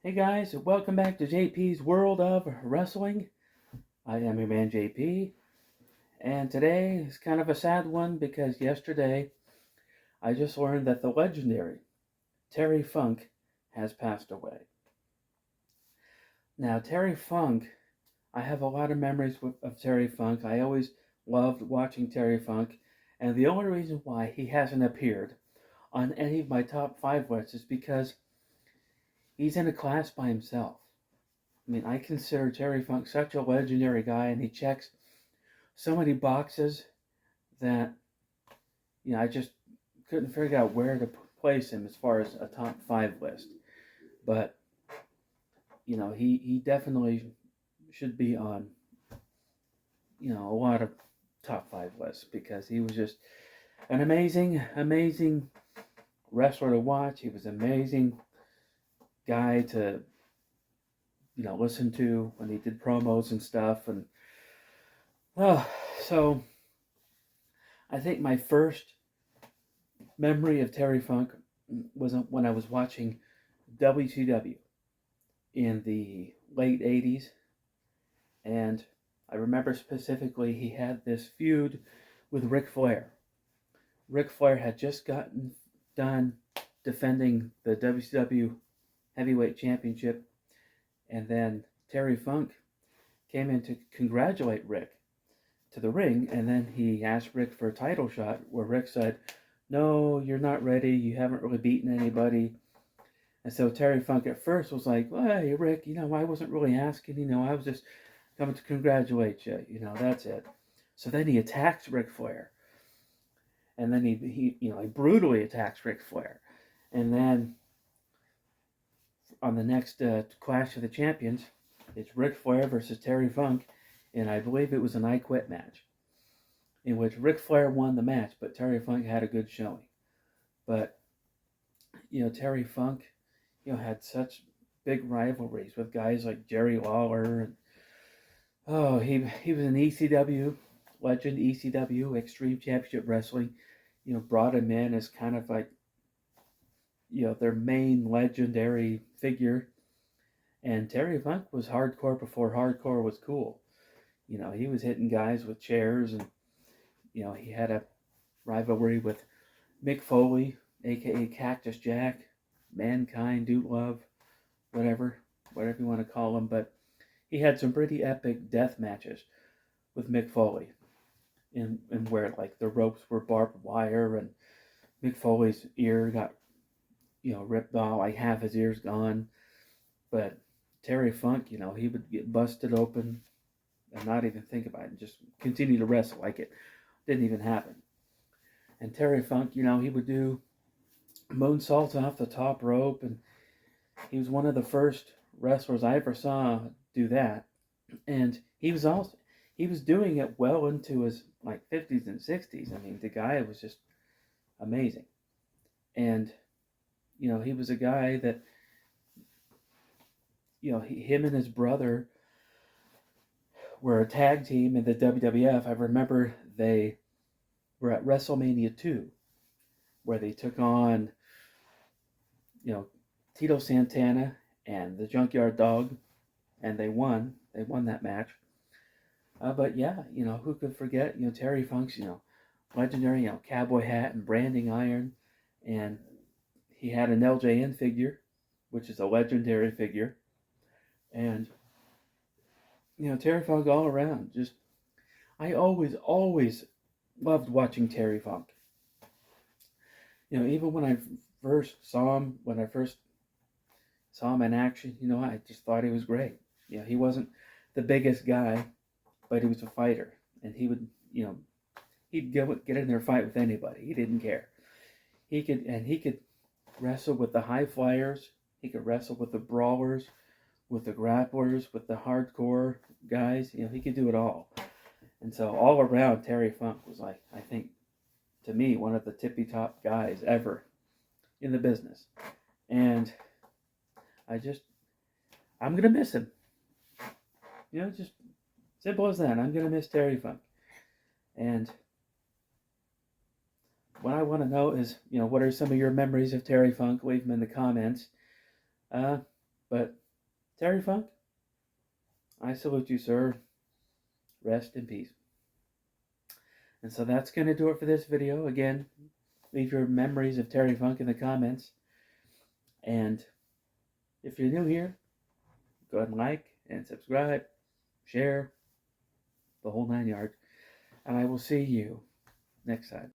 Hey guys, welcome back to J.P.'s World of Wrestling. I am your man J.P. And today is kind of a sad one because yesterday I just learned that the legendary Terry Funk has passed away. Now, Terry Funk, I have a lot of memories of Terry Funk. I always loved watching Terry Funk, and the only reason why he hasn't appeared on any of my top 5 lists is because he's in a class by himself. I mean, I consider Terry Funk such a legendary guy, and he checks so many boxes that I just couldn't figure out where to place him as far as a top 5 list. But he definitely should be on a lot of top 5 lists because he was just an amazing wrestler to watch. He was an amazing guy to listen to when he did promos and stuff. And so I think my first memory of Terry Funk was when I was watching WCW in the late 80s. And I remember specifically he had this feud with Ric Flair. Ric Flair had just gotten done defending the WCW Heavyweight Championship. And then Terry Funk came in to congratulate Ric to the ring. And then he asked Ric for a title shot where Ric said, "No, you're not ready. You haven't really beaten anybody." And so Terry Funk at first was like, "Well, hey, Ric, I wasn't really asking. I was just coming to congratulate you. That's it." So then he attacks Ric Flair. And then he brutally attacks Ric Flair. And then on the next Clash of the Champions, it's Ric Flair versus Terry Funk. And I believe it was an I Quit match in which Ric Flair won the match, but Terry Funk had a good showing. But, Terry Funk, had such big rivalries with guys like Jerry Lawler. And, he was an ECW legend, ECW, Extreme Championship Wrestling. Brought him in as kind of like, their main legendary figure. And Terry Funk was hardcore before hardcore was cool. He was hitting guys with chairs, and, he had a rivalry with Mick Foley, aka Cactus Jack, Mankind, Dude Love, whatever you want to call him. But he had some pretty epic death matches with Mick Foley, in where like the ropes were barbed wire, and Mick Foley's ear got ripped off, like half his ear's gone. But Terry Funk, he would get busted open and not even think about it, and just continue to wrestle like it didn't even happen. And Terry Funk, he would do moonsaults off the top rope, and he was one of the first wrestlers I ever saw do that. And he was doing it well into his like 50s and 60s. I mean, the guy was just amazing. And he was a guy that him and his brother were a tag team in the WWF. I remember they were at WrestleMania 2, where they took on Tito Santana and the Junkyard Dog, and they won. They won that match. But yeah, who could forget, Terry Funk's, legendary, cowboy hat and branding iron. And he had an LJN figure, which is a legendary figure. And, Terry Funk all around. I always loved watching Terry Funk. Even when I first saw him, in action, I just thought he was great. He wasn't the biggest guy, but he was a fighter. And he would, he'd get in there and fight with anybody. He didn't care. He could wrestle with the high flyers. He could wrestle with the brawlers, with the grapplers, with the hardcore guys. He could do it all. And so all around, Terry Funk was like, I think, to me, one of the tippy top guys ever in the business. And I'm going to miss him. Just simple as that. I'm going to miss Terry Funk. And what I want to know is, what are some of your memories of Terry Funk? Leave them in the comments. But But Terry Funk, I salute you, sir. Rest in peace. And so that's going to do it for this video. Again, leave your memories of Terry Funk in the comments. And if you're new here, go ahead and like and subscribe, share, the whole 9 yards. And I will see you next time.